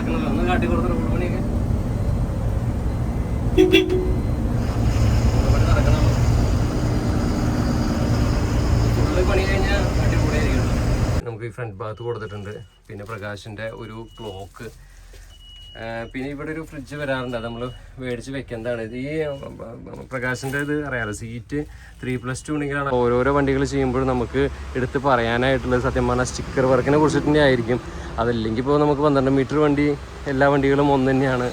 നടക്കണല്ലോ, ഒന്ന് കാട്ടി കൊടുത്ത റോഡ് പണിയൊക്കെ നടക്കണം. ഫുള്ള് പണി കഴിഞ്ഞാൽ അടിപൊളിയായിരിക്കും. നമുക്ക് ഈ ഫ്രണ്ട് ഭാഗത്ത് കൊടുത്തിട്ടുണ്ട്. പിന്നെ പ്രകാശിൻ്റെ ഒരു ക്ലോക്ക്, പിന്നെ ഇവിടെ ഒരു ഫ്രിഡ്ജ് വരാറുണ്ട്, അത് നമ്മൾ മേടിച്ച് വെക്കുന്നതാണ്. ഇത് ഈ പ്രകാശിൻ്റെ ഇത് അറിയാമല്ലോ, സീറ്റ് 3+2 ഉണ്ടെങ്കിലാണ് ഓരോരോ വണ്ടികൾ ചെയ്യുമ്പോഴും നമുക്ക് എടുത്ത് പറയാനായിട്ടുള്ളത്. സത്യം പറഞ്ഞാൽ സ്റ്റിക്കർ വർക്കിനെ കുറിച്ചിട്ട് തന്നെ ആയിരിക്കും. അതല്ലെങ്കിൽ ഇപ്പോൾ നമുക്ക് 12 മീറ്റർ വണ്ടി എല്ലാ വണ്ടികളും ഒന്ന് തന്നെയാണ്.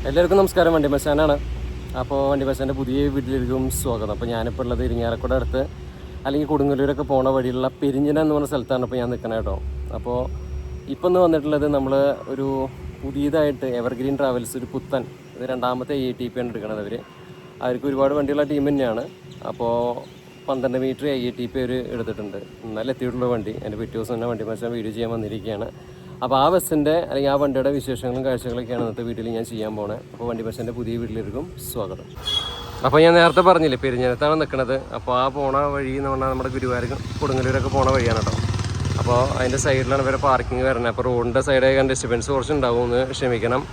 എല്ലാവർക്കും നമസ്കാരം, വണ്ടി ബസ്സാനാണ്. അപ്പോൾ വണ്ടി ബസ്സാൻ്റെ പുതിയ വീട്ടിലേക്കും സ്വാഗതം. അപ്പോൾ ഞാനിപ്പോൾ ഉള്ളത് ഇരിങ്ങാലക്കുട അടുത്ത് അല്ലെങ്കിൽ കൊടുങ്ങല്ലൂരൊക്കെ പോണ വഴിയുള്ള പെരിഞ്ഞന എന്ന് പറഞ്ഞ സ്ഥലത്താണ് ഇപ്പോൾ ഞാൻ നിൽക്കുന്നത് കേട്ടോ. അപ്പോൾ ഇപ്പം ഒന്ന് വന്നിട്ടുള്ളത് നമ്മൾ ഒരു പുതിയതായിട്ട് എവർഗ്രീൻ ട്രാവൽസ് ഒരു പുത്തൻ, ഇത് 2ാമത്തെ ATP ആണ് എടുക്കുന്നത്. അവർക്ക് ഒരുപാട് വണ്ടിയുള്ള ടീം തന്നെയാണ്. അപ്പോൾ 12 മീറ്റർ ATP അവർ എടുത്തിട്ടുണ്ട്. നല്ല എത്തിയിട്ടുള്ള വണ്ടി. എൻ്റെ പിറ്റേ ദിവസം തന്നെ വണ്ടി ബസ്സാൻ വീഡിയോ ചെയ്യാൻ വന്നിരിക്കുകയാണ്. അപ്പോൾ ആ ബസ്സിൻ്റെ അല്ലെങ്കിൽ ആ വണ്ടിയുടെ വിശേഷങ്ങളും കാഴ്ചകളൊക്കെയാണ് ഇന്നത്തെ വീട്ടിൽ ഞാൻ ചെയ്യാൻ പോണത്. അപ്പോൾ വണ്ടി ബസ്സിൻ്റെ പുതിയ വീട്ടിലേക്കും സ്വാഗതം. അപ്പോൾ ഞാൻ നേരത്തെ പറഞ്ഞില്ലേ പെരിഞ്ഞനത്താണ് നിൽക്കുന്നത്. അപ്പോൾ ആ പോണ വഴി എന്ന് പറഞ്ഞാൽ നമ്മുടെ ഗുരുവായൂർ കൊടുങ്ങല്ലൂരൊക്കെ പോണ വഴിയാണ് കേട്ടോ. അപ്പോൾ അതിൻ്റെ സൈഡിലാണ് ഇവരെ പാർക്കിംഗ് വരുന്നത്. അപ്പോൾ റോഡിൻ്റെ സൈഡായി ഡിസ്റ്റർബൻസ് കുറച്ച് ഉണ്ടാവും, ഒന്ന് ക്ഷമിക്കണം.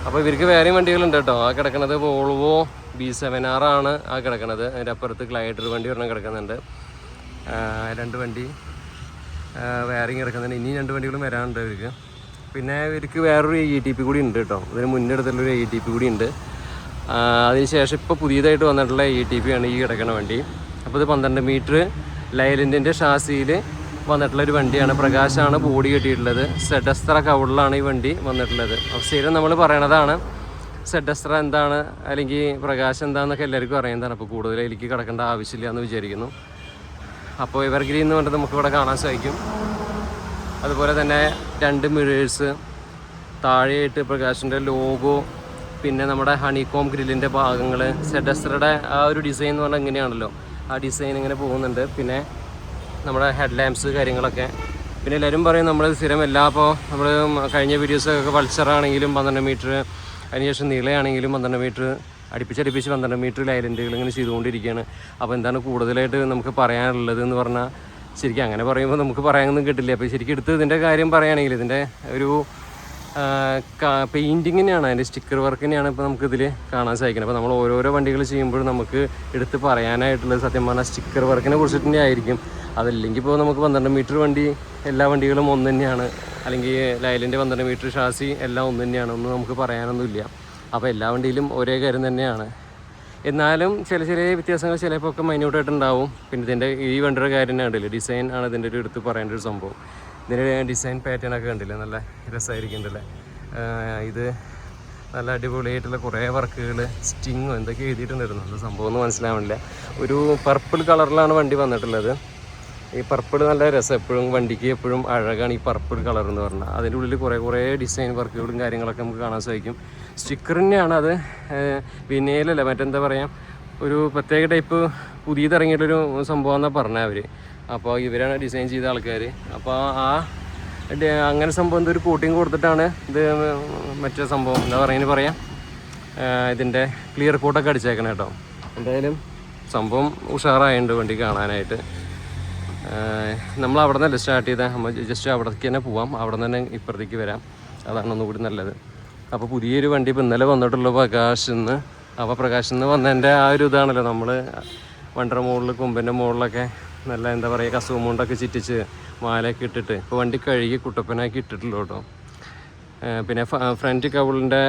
അപ്പോൾ ഇവർക്ക് വേറെയും വണ്ടികളുണ്ട് കേട്ടോ. ആ കിടക്കുന്നത് വോൾവോ B7R ആണ് ആ കിടക്കുന്നത്. അതിൻ്റെ അപ്പുറത്ത് ഗ്ലൈഡർ വണ്ടി ഒരെണ്ണം കിടക്കുന്നുണ്ട്. 2 വണ്ടി വേറിങ് കിടക്കുന്നുണ്ട്. ഇനി 2 വണ്ടികളും വരാനുണ്ട് ഇവർക്ക്. പിന്നെ ഇവർക്ക് വേറൊരു ATP കൂടി ഉണ്ട് കേട്ടോ. ഇതിന് മുന്നേ എടുത്തുള്ളൊരു ATP കൂടി ഉണ്ട്. അതിനുശേഷം ഇപ്പോൾ പുതിയതായിട്ട് വന്നിട്ടുള്ള ATP ആണ് ഈ കിടക്കുന്ന വണ്ടി. അപ്പോൾ ഇത് 12 മീറ്റർ ലൈലൻഡിൻ്റെ ഷാസിയിൽ വന്നിട്ടുള്ളൊരു വണ്ടിയാണ്. പ്രകാശാണ് ബോഡി കെട്ടിയിട്ടുള്ളത്. സെഡസ്ത്ര കൗളിലാണ് ഈ വണ്ടി വന്നിട്ടുള്ളത്. അപ്പോൾ സ്ഥിരം നമ്മൾ പറയണതാണ് സെഡസ്ത്ര എന്താണ് അല്ലെങ്കിൽ പ്രകാശം എന്താണെന്നൊക്കെ എല്ലാവർക്കും അറിയുന്നതാണ്. അപ്പോൾ കൂടുതൽ എനിക്ക് കിടക്കേണ്ട ആവശ്യമില്ല എന്ന് വിചാരിക്കുന്നു. അപ്പോൾ എവർഗ്രീൻ എന്ന് പറഞ്ഞിട്ട് നമുക്കിവിടെ കാണാൻ സാധിക്കും. അതുപോലെ തന്നെ 2 മിറേഴ്സ്, താഴെയായിട്ട് പ്രകാശിൻ്റെ ലോഗോ, പിന്നെ നമ്മുടെ ഹണികോം ഗ്രില്ലിൻ്റെ ഭാഗങ്ങൾ, സെഡസ്ത്രയുടെ ആ ഒരു ഡിസൈൻ എന്ന് പറഞ്ഞാൽ ഇങ്ങനെയാണല്ലോ, ആ ഡിസൈൻ ഇങ്ങനെ പോകുന്നുണ്ട്. പിന്നെ നമ്മുടെ ഹെഡ് ലാമ്പ്സ് കാര്യങ്ങളൊക്കെ. പിന്നെ എല്ലാവരും പറയും നമ്മൾ സ്ഥിരം ഇപ്പോൾ നമ്മൾ കഴിഞ്ഞ വീഡിയോസൊക്കെ പൾസറാണെങ്കിലും 12 മീറ്റർ, അതിനുശേഷം നീളയാണെങ്കിലും 12 മീറ്റർ, അടുപ്പിച്ച് 12 മീറ്റർ ലൈലൻഡുകൾ ഇങ്ങനെ ചെയ്തുകൊണ്ടിരിക്കുകയാണ്. അപ്പോൾ എന്താണ് കൂടുതലായിട്ട് നമുക്ക് പറയാനുള്ളത് എന്ന് പറഞ്ഞാൽ, ശരിക്കും അങ്ങനെ പറയുമ്പോൾ നമുക്ക് പറയാനൊന്നും കിട്ടില്ല. അപ്പോൾ ശരിക്കും എടുത്ത് ഇതിൻ്റെ കാര്യം പറയുകയാണെങ്കിൽ ഇതിൻ്റെ ഒരു പെയിൻറ്റിങ്ങിനെയാണ്, അതിൻ്റെ സ്റ്റിക്കർ വർക്കിനെയാണ് ഇപ്പോൾ നമുക്കിതിൽ കാണാൻ സാധിക്കുന്നത്. അപ്പോൾ നമ്മൾ ഓരോരോ വണ്ടികൾ ചെയ്യുമ്പോഴും നമുക്ക് എടുത്ത് പറയാനായിട്ടുള്ളത് സത്യം പറഞ്ഞാൽ സ്റ്റിക്കർ വർക്കിനെ കുറിച്ചിട്ട് തന്നെ ആയിരിക്കും. അതല്ലെങ്കിൽ ഇപ്പോൾ നമുക്ക് 12 മീറ്റർ വണ്ടി എല്ലാ വണ്ടികളും ഒന്ന് തന്നെയാണ്, അല്ലെങ്കിൽ ലൈലൻ്റെ 12 മീറ്റർ ഷാസി എല്ലാം ഒന്ന് തന്നെയാണ്, ഒന്നും നമുക്ക് പറയാനൊന്നുമില്ല. അപ്പോൾ എല്ലാ വണ്ടിയിലും ഒരേ കാര്യം തന്നെയാണ്. എന്നാലും ചെറിയ വ്യത്യാസങ്ങൾ ചിലപ്പോൾ ഒക്കെ മൈന്യൂട്ടായിട്ടുണ്ടാവും. പിന്നെ ഇതിൻ്റെ ഈ വണ്ടിയുടെ കാര്യം തന്നെ കണ്ടില്ലേ, ഡിസൈൻ ആണ് ഇതിൻ്റെ ഒരു എടുത്ത് പറയേണ്ട ഒരു സംഭവം. ഇതിൻ്റെ ഡിസൈൻ പാറ്റേണൊക്കെ കണ്ടില്ലേ, നല്ല രസമായിരിക്കുന്നുണ്ടല്ലേ. ഇത് നല്ല അടിപൊളിയായിട്ടുള്ള കുറേ വർക്കുകൾ, സ്റ്റിങ്ങോ എന്തൊക്കെ എഴുതിയിട്ടുണ്ടായിരുന്നു. അത് സംഭവം ഒന്നും മനസ്സിലാവണില്ല. ഒരു പർപ്പിൾ കളറിലാണ് വണ്ടി വന്നിട്ടുള്ളത്. ഈ പർപ്പിൾ നല്ല രസം, എപ്പോഴും വണ്ടിക്ക് എപ്പോഴും അഴകാണ് ഈ പർപ്പിൾ കളർ എന്ന് പറഞ്ഞാൽ. അതിൻ്റെ ഉള്ളിൽ കുറേ ഡിസൈൻ വർക്കുകളും കാര്യങ്ങളൊക്കെ നമുക്ക് കാണാൻ സാധിക്കും. സ്റ്റിക്കർ തന്നെയാണ് അത്, വിനയിലല്ല, മറ്റെന്താ പറയുക, ഒരു പ്രത്യേക ടൈപ്പ് പുതിയതിറങ്ങിയിട്ടൊരു സംഭവം എന്നാണ് പറഞ്ഞത് അവർ. അപ്പോൾ ഇവരാണ് ഡിസൈൻ ചെയ്ത ആൾക്കാർ. അപ്പോൾ അങ്ങനെ സംഭവം എന്തൊരു കോട്ടിങ് കൊടുത്തിട്ടാണ് ഇത് മറ്റേ സംഭവം എന്താ പറയാം ഇതിൻ്റെ ക്ലിയർ കോട്ടൊക്കെ അടിച്ചേക്കണം കേട്ടോ. എന്തായാലും സംഭവം ഉഷാറായുണ്ട് വണ്ടി കാണാനായിട്ട്. നമ്മൾ അവിടെ നിന്നല്ല സ്റ്റാർട്ട് ചെയ്താൽ നമ്മൾ ജസ്റ്റ് അവിടേക്ക് തന്നെ പോവാം, അവിടെ നിന്ന് തന്നെ ഇപ്പുറത്തേക്ക് വരാം, അതാണ് ഒന്നുകൂടി നല്ലത്. അപ്പോൾ പുതിയൊരു വണ്ടി ഇപ്പോൾ ഇന്നലെ വന്നിട്ടുള്ള പ്രകാശിൽ നിന്ന്, അപ്പോൾ പ്രകാശിൽ നിന്ന് വന്നതിൻ്റെ ആ ഒരു ഇതാണല്ലോ, നമ്മൾ വണ്ടറ മുകളിൽ കൊമ്പിൻ്റെ മുകളിലൊക്കെ നല്ല എന്താ പറയുക കസവുമുണ്ടൊക്കെ ചുറ്റിച്ച് മാലയൊക്കെ ഇട്ടിട്ട് ഇപ്പോൾ വണ്ടി കഴുകി കുട്ടപ്പനാക്കി ഇട്ടിട്ടുള്ളൂ കേട്ടോ. പിന്നെ ഫ്രണ്ട് കവിളിൻ്റെ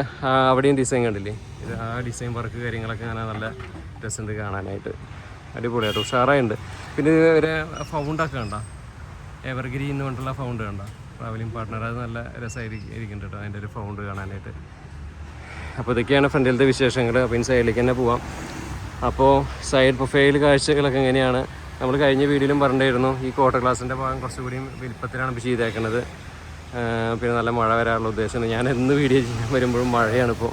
അവിടെയും ഡിസൈൻ കണ്ടില്ലേ, ഇത് ആ ഡിസൈൻ വർക്ക് കാര്യങ്ങളൊക്കെ അങ്ങനെ നല്ല രസമുണ്ട് കാണാനായിട്ട്, അടിപൊളിയായിട്ട് ഉഷാറായിട്ടുണ്ട്. പിന്നെ ഒരു ഫൗണ്ടൊക്കെ കണ്ട, എവർഗ്രീൻ എന്ന് പറഞ്ഞിട്ടുള്ള ഫൗണ്ട് കണ്ട, ട്രാവലിംഗ് പാർട്ട്ണർ, അത് നല്ല രസമായിരിക്കുന്നുണ്ട് കേട്ടോ അതിൻ്റെ ഒരു ഫൗണ്ട് കാണാനായിട്ട്. അപ്പോൾ ഇതൊക്കെയാണ് ഫ്രണ്ടിലത്തെ വിശേഷങ്ങൾ. അപ്പോൾ ഇനി സൈഡിലേക്ക് തന്നെ പോവാം. അപ്പോൾ സൈഡ് പ്രൊഫൈൽ കാഴ്ചകളൊക്കെ എങ്ങനെയാണ്, നമ്മൾ കഴിഞ്ഞ വീഡിയോയിലും പറഞ്ഞിട്ടായിരുന്നു ഈ ക്വാർട്ടർ ഗ്ലാസിൻ്റെ ഭാഗം കുറച്ചുകൂടി വലിപ്പത്തിലാണ് ഇപ്പോൾ ചെയ്തേക്കുന്നത്. പിന്നെ നല്ല മഴ വരാനുള്ള ഉദ്ദേശമുണ്ട്. ഞാൻ എന്ന് വീഡിയോ ചെയ്യാൻ വരുമ്പോഴും മഴയാണിപ്പോൾ.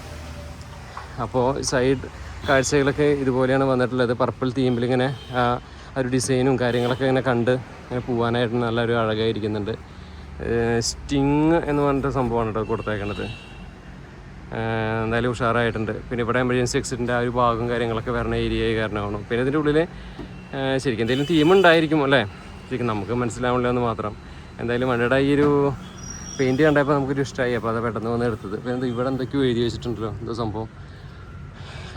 അപ്പോൾ സൈഡ് കാഴ്ചകളൊക്കെ ഇതുപോലെയാണ് വന്നിട്ടുള്ളത്. പർപ്പിൾ തീമിൽ ഇങ്ങനെ ഒരു ഡിസൈനും കാര്യങ്ങളൊക്കെ ഇങ്ങനെ കണ്ട് ഇങ്ങനെ പോകാനായിട്ട് നല്ലൊരു അഴകായിരിക്കുന്നുണ്ട്. സ്റ്റിങ് എന്ന് പറഞ്ഞിട്ട് സംഭവമാണ് കേട്ടോ കൊടുത്തേക്കുന്നത്. എന്തായാലും ഉഷാറായിട്ടുണ്ട്. പിന്നെ ഇവിടെ എമർജൻസി എക്സിറ്റിൻ്റെ ആ ഒരു ഭാഗം കാര്യങ്ങളൊക്കെ വരുന്ന ഏരിയയായി കാരണമാണ്. പിന്നെ ഇതിൻ്റെ ഉള്ളിൽ ശരിക്കും എന്തെങ്കിലും തീം ഉണ്ടായിരിക്കും അല്ലേ, ശരിക്കും നമുക്ക് മനസ്സിലാവില്ല എന്ന് മാത്രം. എന്തായാലും വണ്ടിയുടെ ഈ ഒരു പെയിൻറ്റ് കണ്ടപ്പോൾ നമുക്കൊരു ഇഷ്ടമായി, അപ്പോൾ അത് പെട്ടെന്ന് വന്ന് എടുത്തത്. പിന്നെ ഇവിടെ എന്തൊക്കെയോ എഴുതി വെച്ചിട്ടുണ്ടല്ലോ, എന്തോ സംഭവം.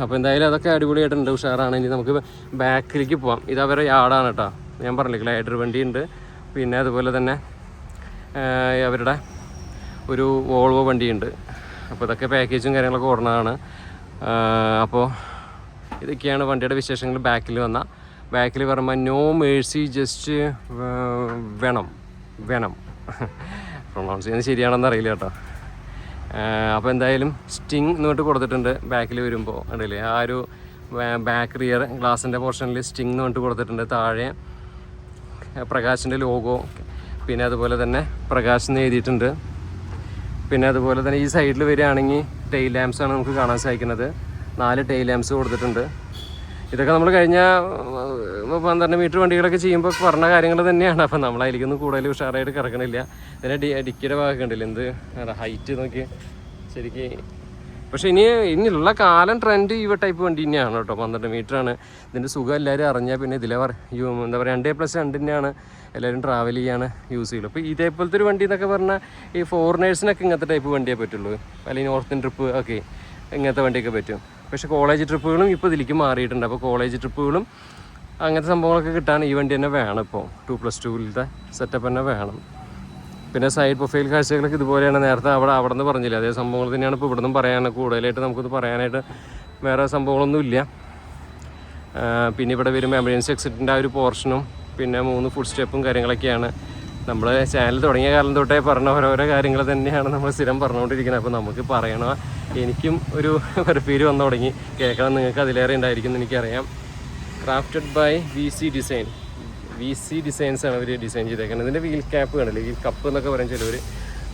അപ്പോൾ എന്തായാലും അതൊക്കെ അടിപൊളിയായിട്ടുണ്ട്, ഉഷാറാണ്. ഇനി നമുക്ക് ബാക്കിലേക്ക് പോവാം. ഇത് അവരുടെ യാർഡാണ് കേട്ടോ, ഞാൻ പറഞ്ഞില്ലേ ഗ്ലൈഡർ വണ്ടിയുണ്ട്. പിന്നെ അതുപോലെ തന്നെ അവരുടെ ഒരു വോൾവോ വണ്ടിയുണ്ട്. അപ്പോൾ ഇതൊക്കെ പാക്കേജും കാര്യങ്ങളൊക്കെ ഓടുന്നതാണ്. അപ്പോൾ ഇതൊക്കെയാണ് വണ്ടിയുടെ വിശേഷങ്ങൾ. ബാക്കിൽ പറയുമ്പോൾ no mercy just venom pronounce ചെയ്യുന്നത് ശരിയാണെന്ന് അറിയില്ല കേട്ടോ. അപ്പോൾ എന്തായാലും സ്റ്റിങ് എന്നിട്ട് കൊടുത്തിട്ടുണ്ട് ബാക്കിൽ വരുമ്പോൾ ഉണ്ടല്ലേ, ആ ഒരു ബാക്ക് റിയർ ഗ്ലാസിൻ്റെ പോർഷനിൽ സ്റ്റിങ് എന്നിട്ട് കൊടുത്തിട്ടുണ്ട്. താഴെ പ്രകാശിൻ്റെ ലോഗോ, പിന്നെ അതുപോലെ തന്നെ പ്രകാശ് എന്ന് എഴുതിയിട്ടുണ്ട്. പിന്നെ അതുപോലെ തന്നെ ഈ സൈഡിൽ വരികയാണെങ്കിൽ ടെയിൽ ലാംപ്സാണ് നമുക്ക് കാണാൻ സാധിക്കുന്നത്. 4 ടെയിൽ ലാംപ്സ് കൊടുത്തിട്ടുണ്ട്. ഇതൊക്കെ നമ്മൾ കഴിഞ്ഞ 12 മീറ്റർ വണ്ടികളൊക്കെ ചെയ്യുമ്പോൾ പറഞ്ഞ കാര്യങ്ങൾ തന്നെയാണ്. അപ്പം നമ്മൾ അതിലേക്കൊന്നും കൂടുതൽ ഉഷാറായിട്ട് കിടക്കണില്ല. ഇതിനെ ഡിക്കിയുടെ ഭാഗമൊക്കെ ഉണ്ടല്ലോ, എന്ത് ഹൈറ്റ് നോക്കി ശരിക്കും. പക്ഷേ ഇനിയുള്ള കാലം ട്രെൻഡ് ഈ ടൈപ്പ് വണ്ടി തന്നെയാണ് കേട്ടോ. 12 മീറ്ററാണ് ഇതിൻ്റെ സുഖം എല്ലാവരും അറിഞ്ഞാൽ പിന്നെ ഇതിലെ എന്താ പറയുക 2+2 തന്നെയാണ് എല്ലാവരും ട്രാവൽ ചെയ്യാണ് യൂസ് ചെയ്യുള്ളൂ. അപ്പോൾ ഇതേപോലത്തെ ഒരു വണ്ടി എന്നൊക്കെ പറഞ്ഞാൽ ഈ ഫോറിനേഴ്സിനൊക്കെ ഇങ്ങനത്തെ ടൈപ്പ് വണ്ടിയേ പറ്റുള്ളൂ, അല്ലെങ്കിൽ നോർത്ത് ഇന്ത്യൻ ട്രിപ്പ് ഒക്കെ ഇങ്ങനത്തെ വണ്ടിയൊക്കെ പറ്റും. പക്ഷേ കോളേജ് ട്രിപ്പുകളും ഇപ്പോൾ ഇതിലേക്ക് മാറിയിട്ടുണ്ട്. അപ്പോൾ കോളേജ് ട്രിപ്പുകളും അങ്ങനത്തെ സംഭവങ്ങളൊക്കെ കിട്ടാൻ ഈ വണ്ടി തന്നെ വേണം. ഇപ്പോൾ 2+2 സെറ്റപ്പ് തന്നെ വേണം. പിന്നെ സൈഡ് പ്രൊഫൈൽ കാഴ്ചകളൊക്കെ ഇതുപോലെയാണ്. നേരത്തെ അവിടെ നിന്ന് പറഞ്ഞില്ല, അതേ സംഭവങ്ങൾ തന്നെയാണ് ഇപ്പോൾ ഇവിടെ നിന്നും പറയാൻ. കൂടുതലായിട്ട് നമുക്കിത് പറയാനായിട്ട് വേറെ സംഭവങ്ങളൊന്നുമില്ല. പിന്നെ ഇവിടെ വരുമ്പോൾ എമർജൻസി എക്സിറ്റിൻ്റെ ആ ഒരു പോർഷനും പിന്നെ 3 ഫുഡ് സ്റ്റെപ്പും കാര്യങ്ങളൊക്കെയാണ്. നമ്മൾ ചാനൽ തുടങ്ങിയ കാലം തൊട്ടേ പറഞ്ഞ ഓരോരോ കാര്യങ്ങൾ തന്നെയാണ് നമ്മൾ സ്ഥിരം പറഞ്ഞുകൊണ്ടിരിക്കുന്നത്. അപ്പോൾ നമുക്ക് പറയണോ, എനിക്കും ഒരു ഫീല് വന്നു തുടങ്ങി. കേൾക്കണം, നിങ്ങൾക്ക് അതിലേറെ ഉണ്ടായിരിക്കും എന്ന് എനിക്കറിയാം. ക്രാഫ്റ്റഡ് ബൈ VC ഡിസൈൻസാണ് അവർ ഡിസൈൻ ചെയ്തേക്കുന്നത്. ഇതിൻ്റെ വീൽ ക്യാപ്പ് കണ്ടില്ലേ, വീൽ കപ്പ് എന്നൊക്കെ പറയും ചിലവർ,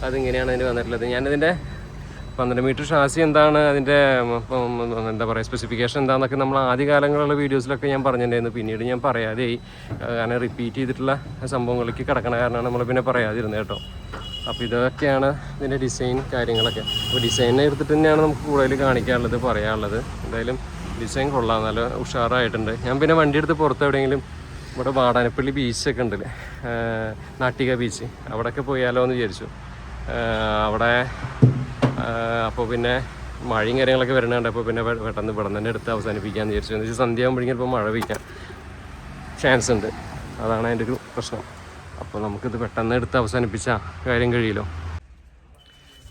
അതിങ്ങനെയാണ് അതിന് വന്നിട്ടുള്ളത്. ഞാനിതിൻ്റെ 12 മീറ്റർ ഷാസി എന്താണ്, അതിൻ്റെ എന്താ പറയുക സ്പെസിഫിക്കേഷൻ എന്താണെന്നൊക്കെ നമ്മൾ ആദ്യ കാലങ്ങളിലുള്ള വീഡിയോസിലൊക്കെ ഞാൻ പറഞ്ഞിട്ടുണ്ടായിരുന്നു. പിന്നീട് ഞാൻ പറയാതെയായി, കാരണം റിപ്പീറ്റ് ചെയ്തിട്ടുള്ള സംഭവങ്ങളിലേക്ക് കിടക്കണ കാരണമാണ് നമ്മൾ പിന്നെ പറയാതിരുന്നത് കേട്ടോ. അപ്പോൾ ഇതൊക്കെയാണ് ഇതിൻ്റെ ഡിസൈൻ കാര്യങ്ങളൊക്കെ. അപ്പോൾ ഡിസൈനെ എടുത്തിട്ട് തന്നെയാണ് നമുക്ക് കൂടുതൽ കാണിക്കാനുള്ളത്, പറയാനുള്ളത്. എന്തായാലും ഡിസൈൻ കൊള്ളാം, നല്ല ഉഷാറായിട്ടുണ്ട്. ഞാൻ പിന്നെ വണ്ടി എടുത്ത് പുറത്ത് എവിടെയെങ്കിലും ഇവിടെ വാടാനപ്പള്ളി ബീച്ചൊക്കെ ഉണ്ടല്ലേ, നാട്ടിക ബീച്ച്, അവിടെയൊക്കെ പോയാലോ എന്ന് വിചാരിച്ചു. അവിടെ അപ്പോൾ പിന്നെ മഴയും കാര്യങ്ങളൊക്കെ വരണുണ്ട്. അപ്പോൾ പിന്നെ പെട്ടെന്ന് ഇവിടെ തന്നെ എടുത്ത് അവസാനിപ്പിക്കാമെന്ന് വിചാരിച്ചു. എന്ന് വെച്ചാൽ സന്ധ്യ ആകുമ്പോഴേക്കും ഇപ്പോൾ മഴ പെയ്യാൻ ചാൻസ് ഉണ്ട്, അതാണ് അതിൻ്റെ ഒരു പ്രശ്നം. അപ്പോൾ നമുക്കിത് പെട്ടെന്ന് എടുത്ത് അവസാനിപ്പിച്ചാൽ കാര്യം കഴിയുമല്ലോ.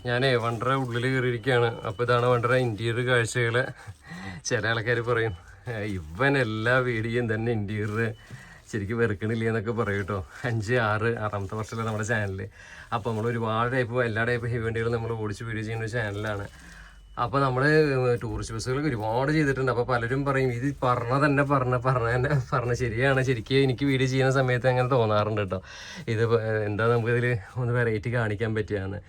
ഞാൻ വണ്ടറ ഉള്ളിൽ കയറിയിരിക്കുകയാണ്. അപ്പോൾ ഇതാണ് വണ്ടറ ഇൻറ്റീരിയർ കാഴ്ചകൾ. ചില ആൾക്കാർ പറയും ഇവൻ എല്ലാ വീഡിയോയും തന്നെ ഇൻറ്റീരിയർ ശരിക്കും വെറുക്കണില്ല എന്നൊക്കെ പറയും കേട്ടോ. 6-6 വർഷമല്ലേ നമ്മുടെ ചാനൽ. അപ്പോൾ നമ്മൾ ഒരുപാട് എല്ലാ ടൈപ്പ് ഹെവി വണ്ടികളും നമ്മൾ ഓടിച്ച് വീഡിയോ ചെയ്യുന്ന ഒരു ചാനലാണ്. അപ്പോൾ നമ്മൾ ടൂറിസ്റ്റ് ബസ്സുകളൊക്കെ ഒരുപാട് ചെയ്തിട്ടുണ്ട്. അപ്പോൾ പലരും പറയും ഇത് പറഞ്ഞ ശരിയാണ്. ശരിക്കും എനിക്ക് വീഡിയോ ചെയ്യുന്ന സമയത്ത് അങ്ങനെ തോന്നാറുണ്ട് കേട്ടോ. ഇത് എന്താ നമുക്കിതിൽ ഒന്ന് വെറൈറ്റി കാണിക്കാൻ പറ്റുകയെന്ന്.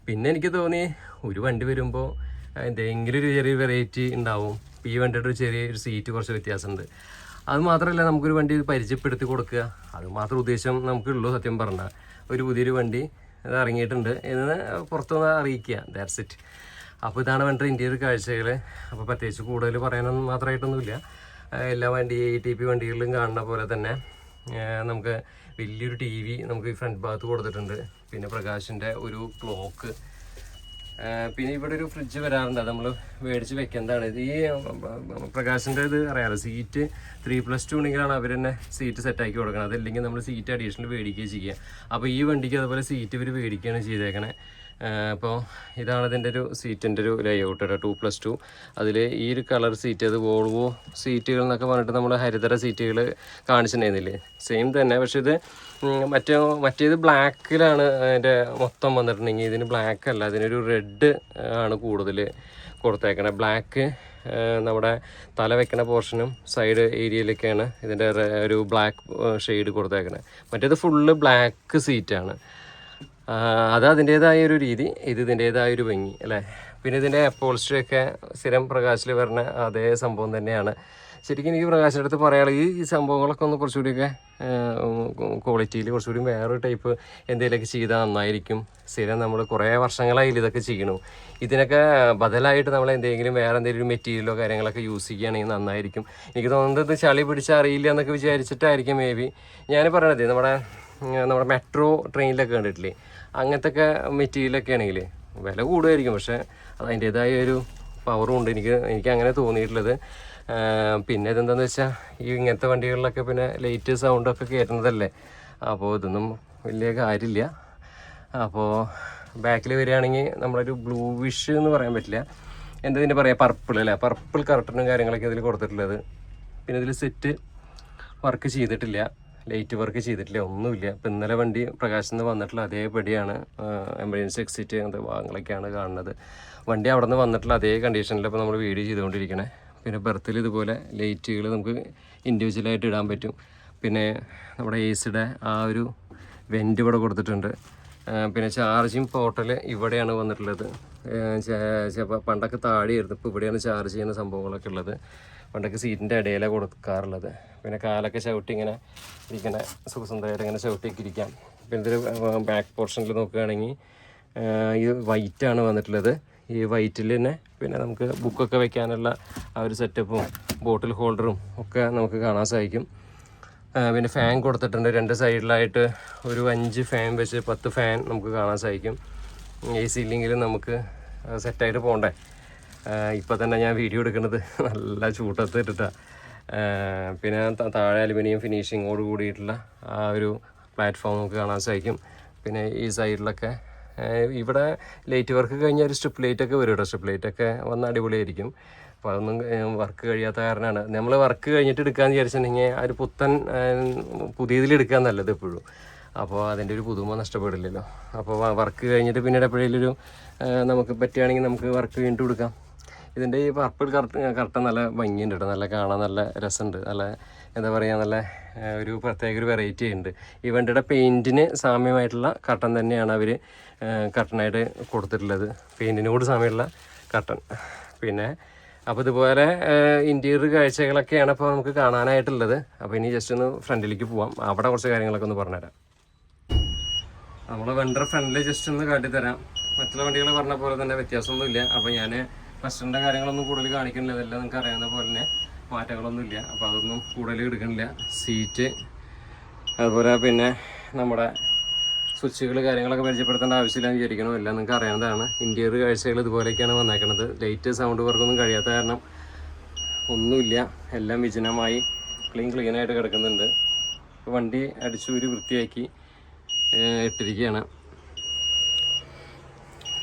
പിന്നെ എനിക്ക് തോന്നി ഒരു വണ്ടി വരുമ്പോൾ എന്തെങ്കിലും ഒരു ചെറിയ വെറൈറ്റി ഉണ്ടാവും. ഈ വണ്ടിയുടെ ഒരു ചെറിയൊരു സീറ്റ് കുറച്ച് വ്യത്യാസമുണ്ട്. അത് മാത്രമല്ല, നമുക്കൊരു വണ്ടി പരിചയപ്പെടുത്തി കൊടുക്കുക, അത് മാത്രം ഉദ്ദേശം നമുക്കുള്ളൂ. സത്യം പറഞ്ഞാൽ ഒരു പുതിയൊരു വണ്ടി അത് ഇറങ്ങിയിട്ടുണ്ട് എന്ന് പുറത്തുനിന്ന് അറിയിക്കുക, ദാറ്റ്സ് ഇറ്റ്. അപ്പോൾ ഇതാണ് വണ്ടിയുടെ ഇൻറ്റീരിയർ കാഴ്ചകൾ. അപ്പോൾ പ്രത്യേകിച്ച് കൂടുതൽ പറയാനൊന്നും മാത്രമായിട്ടൊന്നുമില്ല. എല്ലാ ATP വണ്ടികളിലും കാണുന്ന പോലെ തന്നെ നമുക്ക് വലിയൊരു TV നമുക്ക് ഈ ഫ്രണ്ട് ഭാഗത്ത് കൊടുത്തിട്ടുണ്ട്. പിന്നെ പ്രകാശിൻ്റെ ഒരു ക്ലോക്ക്, പിന്നെ ഇവിടെ ഒരു ഫ്രിഡ്ജ് വരാറുണ്ട്, അത് നമ്മൾ മേടിച്ച് വെക്കേണ്ടതാണ്. ഇത് ഈ പ്രകാശിൻ്റെ ഇത് അറിയാമല്ലോ, സീറ്റ് 3+2 ഉണ്ടെങ്കിലാണ് അവർ തന്നെ സീറ്റ് സെറ്റാക്കി കൊടുക്കണം. അതല്ലെങ്കിൽ നമ്മൾ സീറ്റ് അഡീഷണൽ മേടിക്കുകയും ചെയ്യുക. അപ്പോൾ ഈ വണ്ടിക്ക് അതുപോലെ സീറ്റ് ഇവർ മേടിക്കുകയാണ് ചെയ്തേക്കണേ. അപ്പോൾ ഇതാണ് ഇതിൻ്റെ ഒരു സീറ്റിൻ്റെ ഒരു ലേഔട്ട്, 2+2. അതിൽ ഈ ഒരു കളർ സീറ്റ്, അത് വോൾവോ സീറ്റുകൾ എന്നൊക്കെ പറഞ്ഞിട്ട് നമ്മൾ ഹരിതര സീറ്റുകൾ കാണിച്ചിട്ടുണ്ടായിരുന്നില്ലേ, സെയിം തന്നെ. പക്ഷേ ഇത് മറ്റേത് ബ്ലാക്കിലാണ് അതിൻ്റെ മൊത്തം വന്നിട്ടുണ്ടെങ്കിൽ ഇതിന് ബ്ലാക്ക് അല്ല, ഇതിനൊരു റെഡ് ആണ് കൂടുതൽ കൊടുത്തേക്കണേ. ബ്ലാക്ക് നമ്മുടെ തല വെക്കണ പോർഷനും സൈഡ് ഏരിയയിലൊക്കെയാണ് ഇതിൻ്റെ ഒരു ബ്ലാക്ക് ഷെയ്ഡ് കൊടുത്തേക്കണേ. മറ്റേത് ഫുള്ള് ബ്ലാക്ക് സീറ്റാണ്. അത് അതിൻ്റേതായ ഒരു രീതി, ഇത് ഇതിൻ്റേതായ ഒരു ഭംഗി അല്ലേ. പിന്നെ ഇതിൻ്റെ അപ്പോൾസ്റ്ററി ഒക്കെ സ്ഥിരം പ്രകാശിൽ വരുന്ന അതേ സംഭവം തന്നെയാണ്. ശരിക്കും എനിക്ക് പ്രകാശിൻ്റെ അടുത്ത് പറയാനുള്ളത് ഈ സംഭവങ്ങളൊക്കെ ഒന്ന് കുറച്ചുകൂടിയൊക്കെ ക്വാളിറ്റിയിൽ കുറച്ചുകൂടി വേറൊരു ടൈപ്പ് എന്തെങ്കിലുമൊക്കെ ചെയ്താൽ നന്നായിരിക്കും. സ്ഥിരം നമ്മൾ കുറേ വർഷങ്ങളായില്ല ഇതൊക്കെ ചെയ്യണു. ഇതിനൊക്കെ ബദലായിട്ട് നമ്മൾ എന്തെങ്കിലും വേറെ എന്തെങ്കിലും മെറ്റീരിയലോ കാര്യങ്ങളൊക്കെ യൂസ് ചെയ്യുകയാണെങ്കിൽ നന്നായിരിക്കും. എനിക്ക് തോന്നുന്നത് ചളി പിടിച്ചാൽ അറിയില്ല എന്നൊക്കെ വിചാരിച്ചിട്ടായിരിക്കും മേ ബി ഞാൻ പറയണത്. നമ്മുടെ മെട്രോ ട്രെയിനിലൊക്കെ കണ്ടിട്ടില്ലേ, അങ്ങനത്തെ ഒക്കെ മെറ്റീരിയലൊക്കെ ആണെങ്കിൽ വില കൂടുമായിരിക്കും, പക്ഷേ അത് അതിൻ്റേതായ ഒരു പവറും ഉണ്ട്. എനിക്ക് അങ്ങനെ തോന്നിയിട്ടുള്ളത്. പിന്നെ ഇതെന്താണെന്ന് വെച്ചാൽ ഈ ഇങ്ങനത്തെ വണ്ടികളിലൊക്കെ പിന്നെ ലൈറ്റ് സൗണ്ടൊക്കെ കയറ്റുന്നതല്ലേ, അപ്പോൾ ഇതൊന്നും വലിയ കാര്യമില്ല. അപ്പോൾ ബാക്കിൽ വരികയാണെങ്കിൽ നമ്മളൊരു ബ്ലൂവിഷ് എന്ന് പറയാൻ പറ്റില്ല, എന്താ ഇതിൻ്റെ പറയുക, പർപ്പിൾ അല്ലേ, പർപ്പിൾ കർട്ടനും കാര്യങ്ങളൊക്കെ ഇതിൽ കൊടുത്തിട്ടുള്ളത്. പിന്നെ ഇതിൽ സെറ്റ് വർക്ക് ചെയ്തിട്ടില്ല, ലൈറ്റ് വർക്ക് ചെയ്തിട്ടില്ല, ഒന്നുമില്ല. ഇപ്പം ഇന്നലെ വണ്ടി പ്രകാശിൽ നിന്ന് വന്നിട്ടുള്ള അതേപടിയാണ്. എമർജൻസി എക്സിറ്റ് അങ്ങനത്തെ ഭാഗങ്ങളൊക്കെയാണ് കാണുന്നത്. വണ്ടി അവിടെ നിന്ന് വന്നിട്ടുള്ള അതേ കണ്ടീഷനിൽ ഇപ്പോൾ നമ്മൾ വീഡിയോ ചെയ്തുകൊണ്ടിരിക്കണേ. പിന്നെ ബർത്തിൽ ഇതുപോലെ ലൈറ്റുകൾ നമുക്ക് ഇൻഡിവിജ്വലായിട്ട് ഇടാൻ പറ്റും. പിന്നെ നമ്മുടെ എസിയുടെ ആ ഒരു വെൻറ്റ് ഇവിടെ കൊടുത്തിട്ടുണ്ട്. പിന്നെ ചാർജിങ് പോർട്ടൽ ഇവിടെയാണ് വന്നിട്ടുള്ളത്. പണ്ടൊക്കെ താഴെയായിരുന്നു, ഇപ്പോൾ ഇവിടെയാണ് ചാർജ് ചെയ്യുന്ന സംഭവങ്ങളൊക്കെ ഉള്ളത്. പണ്ടൊക്കെ സീറ്റിൻ്റെ ഇടയിലാണ് കൊടുക്കാറുള്ളത്. പിന്നെ കാലൊക്കെ ചവിട്ടി ഇങ്ങനെ ഇരിക്കണ സുഖസുന്ദരമായിട്ട് ഇങ്ങനെ ചവിട്ടിയൊക്കെ ഇരിക്കാം. പിന്നെ ഇതൊരു ബാക്ക് പോർഷനിൽ നോക്കുകയാണെങ്കിൽ ഇത് വൈറ്റാണ് വന്നിട്ടുള്ളത്. ഈ വൈറ്റിൽ തന്നെ പിന്നെ നമുക്ക് ബുക്കൊക്കെ വെക്കാനുള്ള ആ ഒരു സെറ്റപ്പും ബോട്ടിൽ ഹോൾഡറും ഒക്കെ നമുക്ക് കാണാൻ സാധിക്കും. പിന്നെ ഫാൻ കൊടുത്തിട്ടുണ്ട് 2 സൈഡിലായിട്ട്, ഒരു 5 ഫാൻ വെച്ച് 10 ഫാൻ നമുക്ക് കാണാൻ സാധിക്കും. AC ഇല്ലെങ്കിലും നമുക്ക് സെറ്റായിട്ട് പോകണ്ടേ. ഇപ്പോൾ തന്നെ ഞാൻ വീഡിയോ എടുക്കുന്നത് നല്ല ചൂട്ടത്ത് ഇട്ടിട്ടാണ്. പിന്നെ താഴെ അലുമിനിയം ഫിനിഷിങ്ങോട് കൂടിയിട്ടുള്ള ആ ഒരു പ്ലാറ്റ്ഫോം നമുക്ക് കാണാൻ സാധിക്കും. പിന്നെ ഈ സൈഡിലൊക്കെ ഇവിടെ ലൈറ്റ് വർക്ക് കഴിഞ്ഞാൽ ഒരു സ്ട്രിപ്പ് ലൈറ്റൊക്കെ വരും കേട്ടോ. സ്ട്രിപ്പ് ലൈറ്റൊക്കെ വന്ന് അടിപൊളിയായിരിക്കും. അപ്പോൾ അതൊന്നും വർക്ക് കഴിയാത്ത കാരണമാണ്. നമ്മൾ വർക്ക് കഴിഞ്ഞിട്ട് എടുക്കാമെന്ന് വിചാരിച്ചിട്ടുണ്ടെങ്കിൽ ആ ഒരു പുതിയതിലെടുക്കാൻ നല്ലത് എപ്പോഴും. അപ്പോൾ അതിൻ്റെ ഒരു പുതുമ നഷ്ടപ്പെടില്ലല്ലോ. അപ്പോൾ വർക്ക് കഴിഞ്ഞിട്ട് പിന്നീട് എപ്പോഴേലും നമുക്ക് പറ്റുകയാണെങ്കിൽ നമുക്ക് വർക്ക് വീണ്ടും കൊടുക്കാം. ഇതിൻ്റെ ഈ പർപ്പിൾ കർട്ടൻ നല്ല ഭംഗിയുണ്ട് കേട്ടോ, നല്ല കാണാൻ നല്ല രസമുണ്ട്. നല്ല എന്താ പറയുക, നല്ല ഒരു പ്രത്യേക ഒരു വെറൈറ്റി ഉണ്ട്. ഈ വണ്ടിയുടെ പെയിൻറ്റിന് സാമ്യമായിട്ടുള്ള കർട്ടൻ തന്നെയാണ് അവർ കർട്ടനായിട്ട് കൊടുത്തിട്ടുള്ളത്, പെയിൻറ്റിനോട് സാമ്യമുള്ള കർട്ടൻ. പിന്നെ അപ്പോൾ ഇതുപോലെ ഇൻറ്റീരിയർ കാഴ്ചകളൊക്കെയാണ് ഇപ്പോൾ നമുക്ക് കാണാനായിട്ടുള്ളത്. അപ്പോൾ ഇനി ജസ്റ്റ് ഒന്ന് ഫ്രണ്ടിലേക്ക് പോവാം, അവിടെ കുറച്ച് കാര്യങ്ങളൊക്കെ ഒന്ന് പറഞ്ഞുതരാം. നമ്മളെ വണ്ടിയുടെ ഫ്രണ്ടിൽ ജസ്റ്റ് ഒന്ന് കാട്ടിത്തരാം. മറ്റുള്ള വണ്ടികൾ പറഞ്ഞ പോലെ തന്നെ വ്യത്യാസമൊന്നുമില്ല. അപ്പോൾ ഞാൻ ഫസ്റ്റിൻ്റെ കാര്യങ്ങളൊന്നും കൂടുതൽ കാണിക്കുന്നില്ല, അതെല്ലാം നിങ്ങൾക്ക് അറിയാവുന്ന പോലെ തന്നെ മാറ്റങ്ങളൊന്നുമില്ല. അപ്പോൾ അതൊന്നും കൂടുതൽ എടുക്കണില്ല. സീറ്റ് അതുപോലെ പിന്നെ നമ്മുടെ സ്വിച്ചുകൾ കാര്യങ്ങളൊക്കെ പരിചയപ്പെടുത്തേണ്ട ആവശ്യമില്ലെന്ന് വിചാരിക്കണം, എല്ലാം നിങ്ങൾക്ക് അറിയാവുന്നതാണ്. ഇൻറ്റീരിയർ കാഴ്ചകൾ ഇതുപോലെയൊക്കെയാണ് വന്നേക്കുന്നത്. ലൈറ്റ് സൗണ്ട് വർക്കൊന്നും കഴിയാത്ത കാരണം ഒന്നുമില്ല, എല്ലാം വിജനമായി ക്ലീനായിട്ട് കിടക്കുന്നുണ്ട്. വണ്ടി അടിച്ചൂരി വൃത്തിയാക്കി ഇട്ടിരിക്കുകയാണ്.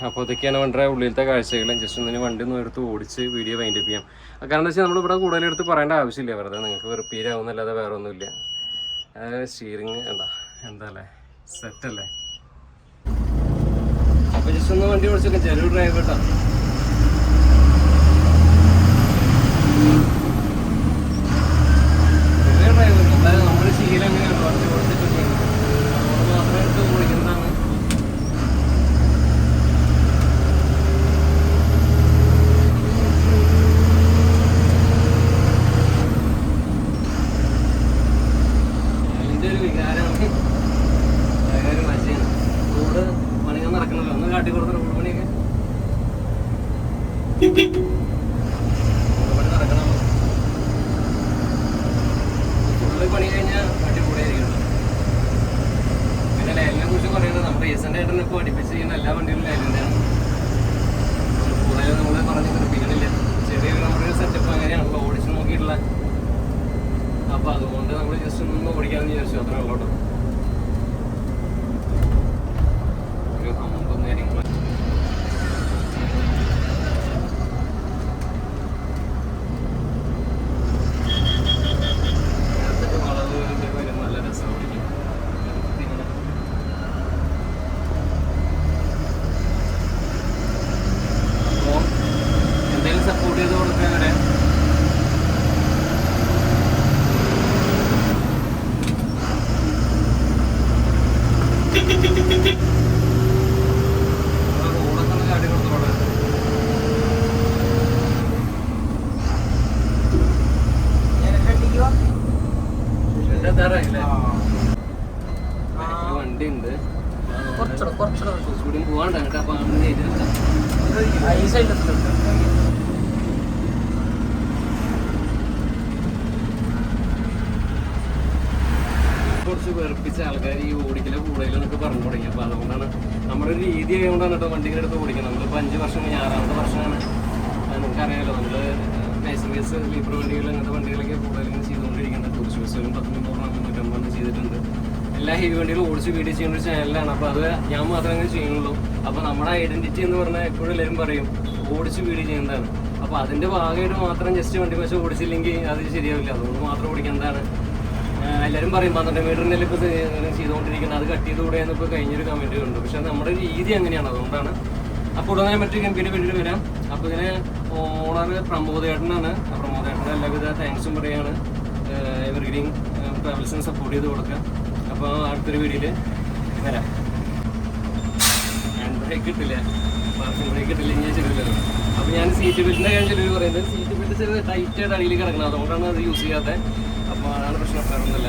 അപ്പോൾ ഇതൊക്കെയാണ് വണ്ടിയുടെ ഉള്ളിലത്തെ കാഴ്ചകൾ. ജസ്റ്റ് ഒന്നിന് വണ്ടി ഒന്ന് എടുത്ത് ഓടിച്ച് വീഡിയോ വൈൻഡപ്പ് ചെയ്യാം. കാരണം എന്താ വെച്ചാൽ നമ്മളിവിടെ കൂടുതലെടുത്ത് പറയേണ്ട ആവശ്യമില്ല, വെറുതെ നിങ്ങൾക്ക് വെറുപ്പീരാവുന്നല്ലാതെ വേറെ ഒന്നുമില്ല. സ്റ്റീറിങ് എന്താ അല്ലേ, സെറ്റല്ലേ. അപ്പോൾ ജസ്റ്റ് ഒന്ന് വണ്ടി ഓടിച്ചൊക്കെ ചെറിയ ഡ്രൈവ് കേട്ടോ. ചെറിയ ഡ്രൈവ് എന്തായാലും നമ്മുടെ ശീലം എങ്ങനെയാണ് വണ്ടി ഓടിച്ചിട്ടൊക്കെ മാത്രമേ എടുത്ത് ഓടിക്കുന്നതാണ്. പണി കഴിഞ്ഞാൽ അടിപൊളിയായിരിക്കും. ഡീസൻ്റ് ആയിട്ട് തന്നെ ഇപ്പോൾ പഠിപ്പിച്ച് ചെയ്യുന്ന എല്ലാ വണ്ടികളും ലൈനിൻ്റെയാണ്. കൂടുതലും നമ്മൾ പറഞ്ഞ് നിർപ്പിക്കണില്ല. ചെറിയൊരു നമ്മുടെ ഒരു സെറ്റപ്പ് അങ്ങനെയാണല്ലോ ഓടിച്ച് നോക്കിയിട്ടുള്ള. അപ്പോൾ അതുകൊണ്ട് നമ്മൾ ജസ്റ്റ് ഒന്ന് ഓടിക്കാമെന്ന് വിചാരിച്ചു. അത്രേ ഉള്ളൂ കേട്ടോ. ഒരു ഹമ്പും കാര്യങ്ങളും സപ്പോർട്ട് ചെയ്ത് കൊടുക്കുക വരെ റോഡൊക്കെ ഒന്ന് ചാടി കൊടുത്തോളെ. എത്താറായില്ലേ? വണ്ടി ഉണ്ട് കുറച്ചുകൂടി പോവാണ്ട് കേട്ടോ. അപ്പൊ അങ്ങനെ ചെയ്തിട്ട് കുറച്ച് വെറുപ്പിച്ച ആൾക്കാർ ഈ ഓടിക്കല കൂടുതലെന്നൊക്കെ പറഞ്ഞു തുടങ്ങി. അപ്പോൾ അതുകൊണ്ടാണ് നമ്മുടെ ഒരു രീതി ആയതുകൊണ്ടാണ് കേട്ടോ വണ്ടിയുടെ അടുത്ത് ഓടിക്കുന്നത്. നമ്മളിപ്പോൾ 5 വർഷം കഴിഞ്ഞ് 6ാമത്തെ വർഷമാണ്. നമുക്കറിയാമല്ലോ, നമ്മൾ നൈസർഗീസ് സ്ലീപ്പർ വണ്ടികൾ അങ്ങനത്തെ വണ്ടികളൊക്കെ കൂടുതലും ചെയ്തുകൊണ്ടിരിക്കുന്നത്. ടൂറിസ്റ്റ് ബസ്സുകളും 10-300-350 ചെയ്തിട്ടുണ്ട്. എല്ലാ ഹെവി വണ്ടികളും ഓടിച്ച് വീഡിയോ ചെയ്യുന്ന ഒരു ചാനലാണ്. അപ്പോൾ അത് ഞാൻ മാത്രമേ അങ്ങനെ ചെയ്യുന്നുള്ളൂ. അപ്പോൾ നമ്മുടെ ഐഡന്റിറ്റി എന്ന് പറഞ്ഞാൽ എപ്പോഴും എല്ലാവരും പറയും ഓടിച്ച് വീഡിയോ ചെയ്യുന്നതാണ്. അപ്പോൾ അതിൻ്റെ ഭാഗമായിട്ട് മാത്രം ജസ്റ്റ് വണ്ടി പക്ഷേ ഓടിച്ചില്ലെങ്കിൽ അത് ശരിയാവില്ല. അതുകൊണ്ട് മാത്രം ഓടിക്കേണ്ടതാണ്. എല്ലാവരും പറയും 12 മീറ്ററിനെല്ലാം ഇപ്പോൾ ചെയ്തുകൊണ്ടിരിക്കുന്നത്, അത് കട്ട് ചെയ്തുകൂടെയെന്ന് ഇപ്പോൾ കഴിഞ്ഞൊരു കമൻറ്റ് ഉണ്ട്. പക്ഷെ നമ്മുടെ രീതി അങ്ങനെയാണ്. അതുകൊണ്ടാണ്. അപ്പോൾ ഉടനെ മറ്റൊരു ഗംഭീര വീഡിയോ വരാം. അപ്പോൾ ഇതിന് ഓണർ പ്രമോദേട്ടനാണ്. പ്രമോദേട്ടൻ്റെ എല്ലാവിധ താങ്ക്സും പറയുകയാണ്. എവർഗ്രീൻ ട്രാവൽസിന് സപ്പോർട്ട് ചെയ്ത് കൊടുക്കുക. അപ്പോൾ അടുത്തൊരു വീഡിയോയിൽ വരാം. ഹാൻഡ് ബ്രേക്ക് കിട്ടില്ല, പാർക്കിംഗ് ബ്രേക്ക് കിട്ടില്ല, ഞാൻ ചെറിയല്ലോ. അപ്പോൾ ഞാൻ സീറ്റ് ബെൽറ്റിൻ്റെ കാര്യം ചെറിയ പറയുന്നത്, സീറ്റ് ബെൽറ്റ് ചെറിയ ടൈറ്റായിട്ട് അടിയിൽ കിടക്കണം. അതുകൊണ്ടാണ് അത് യൂസ് ചെയ്യാത്തത്. അപ്പോൾ അതാണ് പ്രശ്നം, വേറൊന്നുമില്ല.